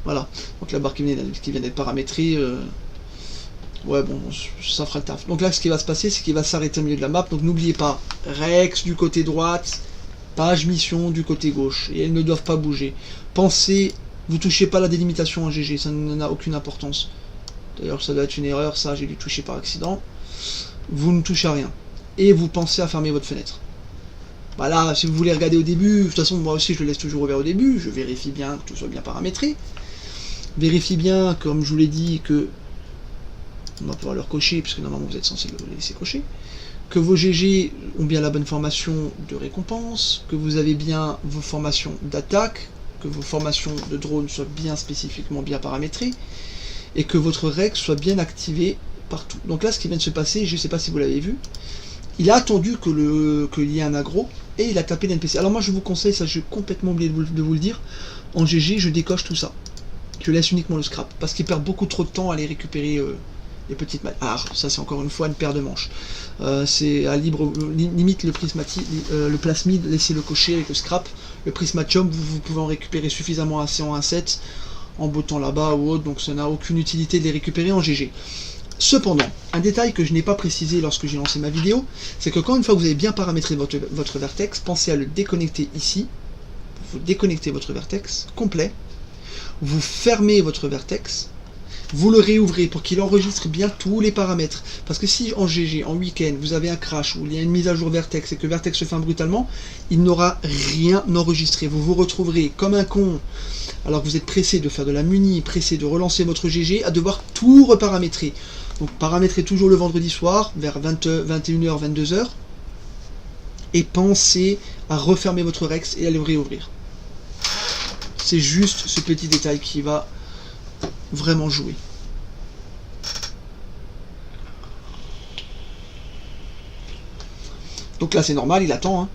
Voilà, donc la barre qui vient d'être paramétrée, ouais bon, ça fera le taf. Donc là, ce qui va se passer, c'est qu'il va s'arrêter au milieu de la map, donc n'oubliez pas, Rex du côté droite, page mission du côté gauche, et elles ne doivent pas bouger. Pensez, vous touchez pas la délimitation en GG, ça n'a aucune importance. D'ailleurs, ça doit être une erreur, ça j'ai dû toucher par accident. Vous ne touchez à rien. Et vous pensez à fermer votre fenêtre. Voilà, si vous voulez regarder au début, de toute façon moi aussi je le laisse toujours ouvert au début, je vérifie bien que tout soit bien paramétré. Vérifie bien, comme je vous l'ai dit, que on va pouvoir le recocher, puisque normalement vous êtes censé le laisser cocher, que vos GG ont bien la bonne formation de récompense, que vous avez bien vos formations d'attaque, que vos formations de drone soient bien spécifiquement bien paramétrées, et que votre règle soit bien activée partout. Donc là, ce qui vient de se passer, je ne sais pas si vous l'avez vu, il a attendu qu'il y ait un aggro, et il a tapé l'NPC. Alors moi, je vous conseille, ça j'ai complètement oublié de vous le dire, en GG, je décoche tout ça. Je laisse uniquement le scrap, parce qu'il perd beaucoup trop de temps à aller récupérer les petites malles. Ah, ça c'est encore une fois une paire de manches. C'est à libre, limite le plasmide, laissez-le cocher avec le scrap. Le prismatium, vous pouvez en récupérer suffisamment assez en 1.7, en bottant là-bas ou autre, donc ça n'a aucune utilité de les récupérer en GG. Cependant, un détail que je n'ai pas précisé lorsque j'ai lancé ma vidéo, c'est que quand une fois que vous avez bien paramétré votre vertex, pensez à le déconnecter ici. Vous déconnectez votre vertex complet, vous fermez votre vertex, vous le réouvrez pour qu'il enregistre bien tous les paramètres. Parce que si en GG, en week-end, vous avez un crash ou il y a une mise à jour vertex et que vertex se ferme brutalement, il n'aura rien enregistré. Vous vous retrouverez comme un con, alors que vous êtes pressé de faire de la muni, pressé de relancer votre GG, à devoir tout reparamétrer. Donc paramétrez toujours le vendredi soir, vers 21h, 22h, et pensez à refermer votre Rex et à le réouvrir. C'est juste ce petit détail qui va vraiment jouer. Donc là c'est normal, il attend. Hein.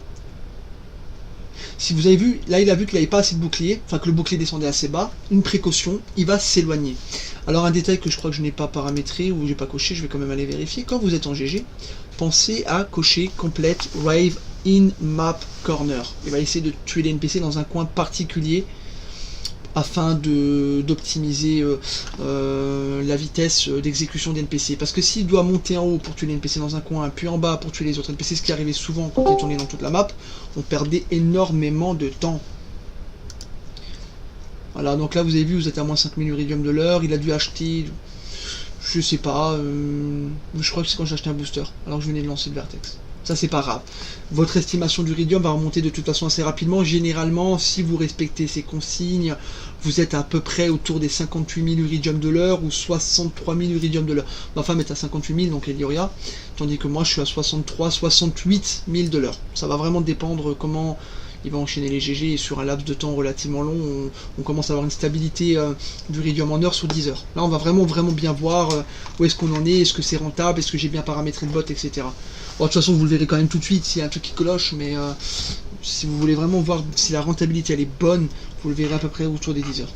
Si vous avez vu, là il a vu qu'il n'avait pas assez de bouclier, enfin que le bouclier descendait assez bas, une précaution, il va s'éloigner. Alors un détail que je crois que je n'ai pas paramétré ou j'ai pas coché, je vais quand même aller vérifier. Quand vous êtes en GG, pensez à cocher complete Rave in Map Corner. Il va essayer de tuer les NPC dans un coin particulier afin d'optimiser la vitesse d'exécution des NPC. Parce que s'il doit monter en haut pour tuer les NPC dans un coin, puis en bas pour tuer les autres NPC, ce qui arrivait souvent quand il tournait dans toute la map, on perdait énormément de temps. Voilà, donc là vous avez vu, vous êtes à moins 5000 Uridium de l'heure, il a dû acheter, je sais pas, je crois que c'est quand j'ai acheté un booster, alors que je venais de lancer le Vertex. Ça c'est pas grave. Votre estimation d'Uridium va remonter de toute façon assez rapidement. Généralement, si vous respectez ces consignes, vous êtes à peu près autour des 58 000 Uridium de l'heure ou 63 000 Uridium de l'heure. Ma femme est à 58 000, donc Elioria, tandis que moi je suis à 63, 68 000 de l'heure. Ça va vraiment dépendre comment il va enchaîner les GG, et sur un laps de temps relativement long, on commence à avoir une stabilité d'Uridium en heure sur 10 heures. Là on va vraiment bien voir où est-ce qu'on en est, est-ce que c'est rentable, est-ce que j'ai bien paramétré le bot, etc. Bon, de toute façon vous le verrez quand même tout de suite s'il y a un truc qui cloche, mais si vous voulez vraiment voir si la rentabilité elle est bonne, vous le verrez à peu près autour des 10 heures.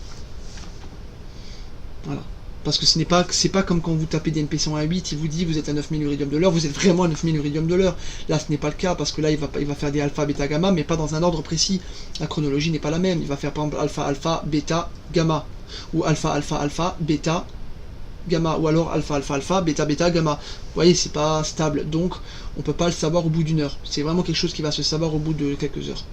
Voilà. Parce que c'est pas comme quand vous tapez des NPC en A8, il vous dit vous êtes à 9000 Uridium de l'heure, vous êtes vraiment à 9000 Uridium de l'heure. Là ce n'est pas le cas, parce que là il va faire des alpha, bêta, gamma, mais pas dans un ordre précis. La chronologie n'est pas la même, il va faire par exemple alpha, alpha, bêta, gamma, ou alpha, alpha, alpha, bêta, gamma, ou alors alpha, alpha, alpha, bêta, bêta, gamma. Vous voyez, c'est pas stable, donc on peut pas le savoir au bout d'une heure. C'est vraiment quelque chose qui va se savoir au bout de quelques heures.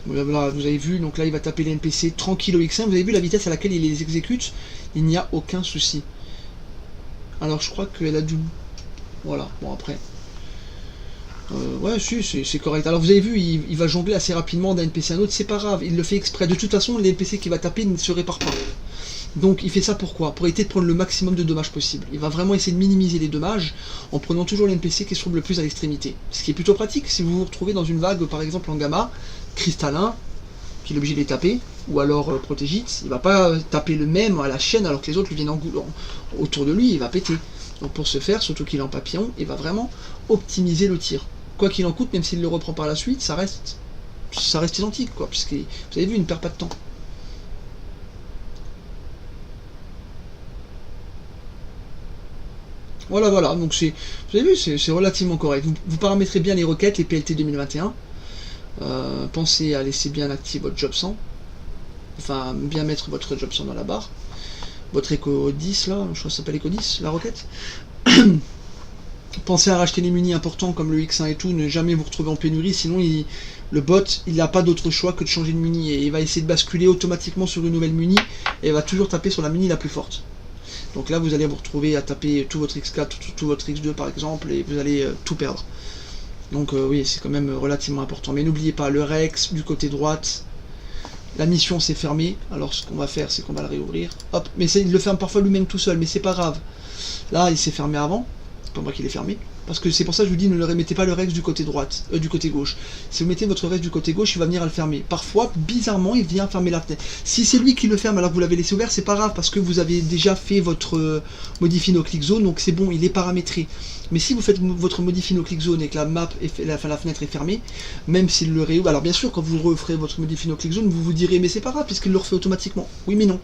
Voilà, vous avez vu, donc là il va taper les NPC tranquille au X1, vous avez vu la vitesse à laquelle il les exécute, il n'y a aucun souci. Alors je crois qu'elle a dû... Voilà, bon après... ouais, si, c'est correct. Alors vous avez vu, il va jongler assez rapidement d'un NPC à un autre, c'est pas grave, il le fait exprès. De toute façon, les NPC qu'il va taper ne se réparent pas. Donc il fait ça pourquoi? Pour éviter de prendre le maximum de dommages possible. Il va vraiment essayer de minimiser les dommages en prenant toujours les NPC qui se trouvent le plus à l'extrémité. Ce qui est plutôt pratique si vous vous retrouvez dans une vague, par exemple en gamma, cristallin, qu'il est obligé de les taper, ou alors protégite, il va pas taper le même à la chaîne alors que les autres lui viennent autour de lui, il va péter. Donc pour ce faire, surtout qu'il est en papillon, il va vraiment optimiser le tir. Quoi qu'il en coûte, même s'il le reprend par la suite, ça reste identique, quoi, puisque vous avez vu, il ne perd pas de temps. Voilà, voilà, donc vous avez vu, c'est relativement correct. Vous paramétrez bien les requêtes, les PLT 2021. Pensez à laisser bien actif votre job 100. enfin bien mettre votre job 100 dans la barre. Votre Eco 10 là, je crois que ça s'appelle Eco 10, la roquette. Pensez à racheter les munis importants comme le X1 et tout, ne jamais vous retrouver en pénurie, sinon le bot il n'a pas d'autre choix que de changer de muni et il va essayer de basculer automatiquement sur une nouvelle muni et il va toujours taper sur la muni la plus forte. Donc là vous allez vous retrouver à taper tout votre X4, tout votre X2 par exemple et vous allez tout perdre. Donc oui, c'est quand même relativement important. Mais n'oubliez pas, le Rex du côté droite, la mission s'est fermée. Alors ce qu'on va faire, c'est qu'on va le réouvrir. Hop, mais il le ferme parfois lui-même tout seul, mais c'est pas grave. Là, il s'est fermé avant. C'est pas moi qui l'ai fermé. Parce que c'est pour ça que je vous dis, ne le remettez pas le Rex du côté droite, du côté gauche. Si vous mettez votre Rex du côté gauche, il va venir à le fermer. Parfois, bizarrement, il vient fermer la fenêtre. Si c'est lui qui le ferme alors que vous l'avez laissé ouvert, c'est pas grave parce que vous avez déjà fait votre modifie no click zone, donc c'est bon, il est paramétré. Mais si vous faites votre modifie no click zone et que la map est la fenêtre est fermée, même s'il le réouvre, alors bien sûr, quand vous referez votre modifie no click zone, vous vous direz mais c'est pas grave puisqu'il le refait automatiquement. Oui, mais non,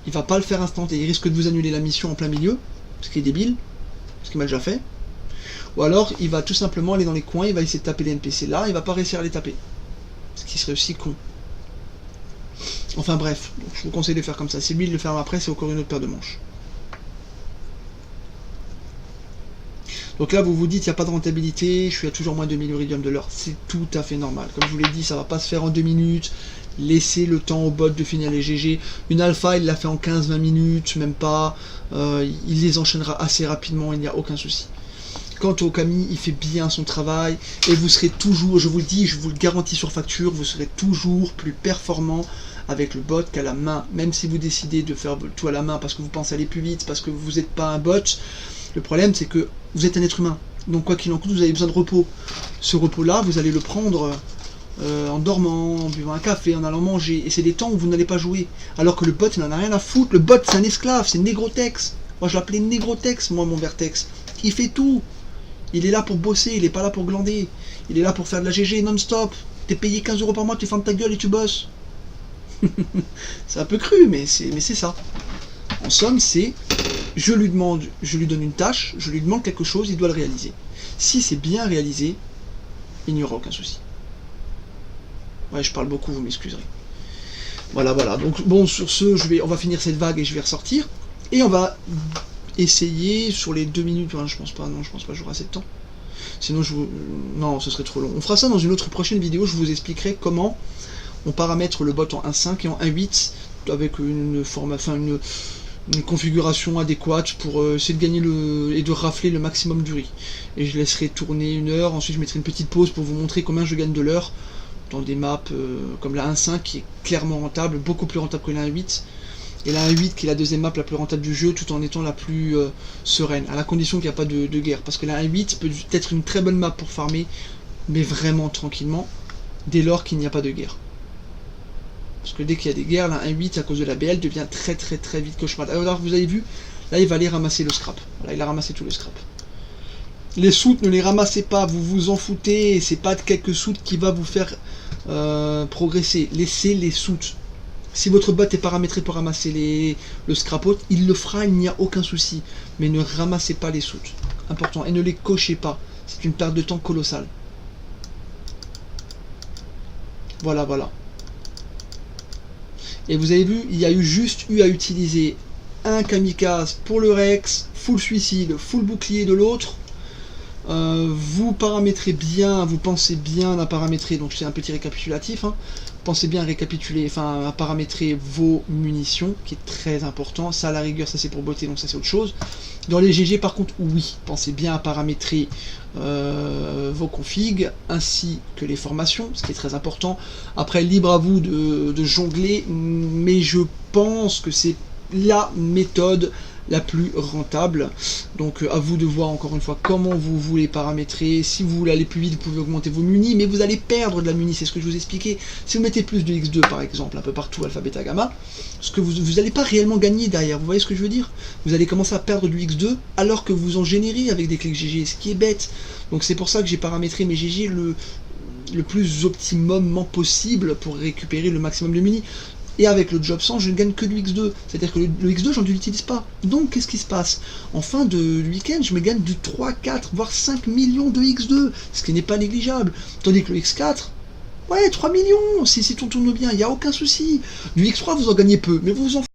il va pas le faire instantané. Il risque de vous annuler la mission en plein milieu, ce qui est débile, ce qu'il m'a déjà fait. Ou alors, il va tout simplement aller dans les coins, il va essayer de taper les NPC là, il va pas réussir à les taper. Ce qui serait aussi con. Enfin bref, donc je vous conseille de faire comme ça. Si lui il le ferme après, c'est encore une autre paire de manches. Donc là, vous vous dites, il n'y a pas de rentabilité, je suis à toujours moins de 1000 Iridium de l'heure. C'est tout à fait normal. Comme je vous l'ai dit, ça va pas se faire en 2 minutes. Laissez le temps au bot de finir les GG. Une alpha, il l'a fait en 15-20 minutes, même pas. Il les enchaînera assez rapidement, il n'y a aucun souci. Quant au Kami, il fait bien son travail et vous serez toujours, je vous le dis, je vous le garantis sur facture, vous serez toujours plus performant avec le bot qu'à la main. Même si vous décidez de faire tout à la main parce que vous pensez aller plus vite, parce que vous n'êtes pas un bot, le problème c'est que vous êtes un être humain. Donc quoi qu'il en coûte, vous avez besoin de repos. Ce repos-là, vous allez le prendre en dormant, en buvant un café, en allant manger. Et c'est des temps où vous n'allez pas jouer. Alors que le bot, il n'en a rien à foutre. Le bot, c'est un esclave, c'est Negrotex. Moi, je l'appelais Negrotex, moi, mon Vertex. Il fait tout. Il est là pour bosser, il est pas là pour glander. Il est là pour faire de la GG non-stop. T'es payé 15 € par mois, tu fermes ta gueule et tu bosses. C'est un peu cru, mais c'est ça. En somme, c'est... Je lui demande, je lui donne une tâche, je lui demande quelque chose, il doit le réaliser. Si c'est bien réalisé, il n'y aura aucun souci. Ouais, je parle beaucoup, vous m'excuserez. Voilà, voilà. Donc, bon, sur ce, on va finir cette vague et je vais ressortir. Et on va... essayer sur les 2 minutes, je pense pas, non, je pense pas que j'aurai assez de temps. Sinon, non, ce serait trop long. On fera ça dans une autre prochaine vidéo, je vous expliquerai comment on paramètre le bot en 1.5 et en 1.8 avec une configuration adéquate pour essayer de gagner et de rafler le maximum du riz. Et je laisserai tourner 1 heure, ensuite je mettrai une petite pause pour vous montrer combien je gagne de l'heure dans des maps comme la 1.5 qui est clairement rentable, beaucoup plus rentable que la 1.8. Et la 1.8 qui est la deuxième map la plus rentable du jeu tout en étant la plus sereine, à la condition qu'il n'y a pas de guerre. Parce que la 1.8 peut être une très bonne map pour farmer, mais vraiment tranquillement, dès lors qu'il n'y a pas de guerre. Parce que dès qu'il y a des guerres, la 1.8 à cause de la BL devient très vite cauchemar. Alors vous avez vu, là il va aller ramasser le scrap. Voilà, il a ramassé tout le scrap. Les soutes, ne les ramassez pas, vous vous en foutez, c'est pas de quelques soutes qui va vous faire progresser. Laissez les soutes. Si votre bot est paramétré pour ramasser le scrapot, il le fera, il n'y a aucun souci. Mais ne ramassez pas les soutes. Important. Et ne les cochez pas. C'est une perte de temps colossale. Voilà, voilà. Et vous avez vu, il y a juste eu à utiliser un kamikaze pour le Rex, full suicide, full bouclier de l'autre. Vous paramétrez bien, vous pensez bien à paramétrer, donc c'est un petit récapitulatif, hein. Pensez bien à récapituler, enfin à paramétrer vos munitions, qui est très important. Ça à la rigueur, ça c'est pour botter, donc ça c'est autre chose. Dans les GG par contre, oui, pensez bien à paramétrer vos configs, ainsi que les formations, ce qui est très important. Après, libre à vous de jongler, mais je pense que c'est la méthode la plus rentable. Donc à vous de voir encore une fois comment vous voulez paramétrer. Si vous voulez aller plus vite, vous pouvez augmenter vos munis, mais vous allez perdre de la muni, c'est ce que je vous ai expliqué. Si vous mettez plus de X2 par exemple, un peu partout, alpha, bêta, gamma, ce que vous n'allez pas réellement gagner derrière, vous voyez ce que je veux dire? Vous allez commencer à perdre du X2 alors que vous en générez avec des clics GG, ce qui est bête. Donc c'est pour ça que j'ai paramétré mes GG le plus optimumement possible pour récupérer le maximum de munis. Et avec le job 100, je ne gagne que du X2. C'est-à-dire que le X2, je ne l'utilise pas. Donc, qu'est-ce qui se passe? En fin de week-end, je me gagne du 3, 4, voire 5 millions de X2, ce qui n'est pas négligeable. Tandis que le X4, Ouais, 3 millions, si tout tourne bien, il n'y a aucun souci. Du X3, vous en gagnez peu, mais vous vous en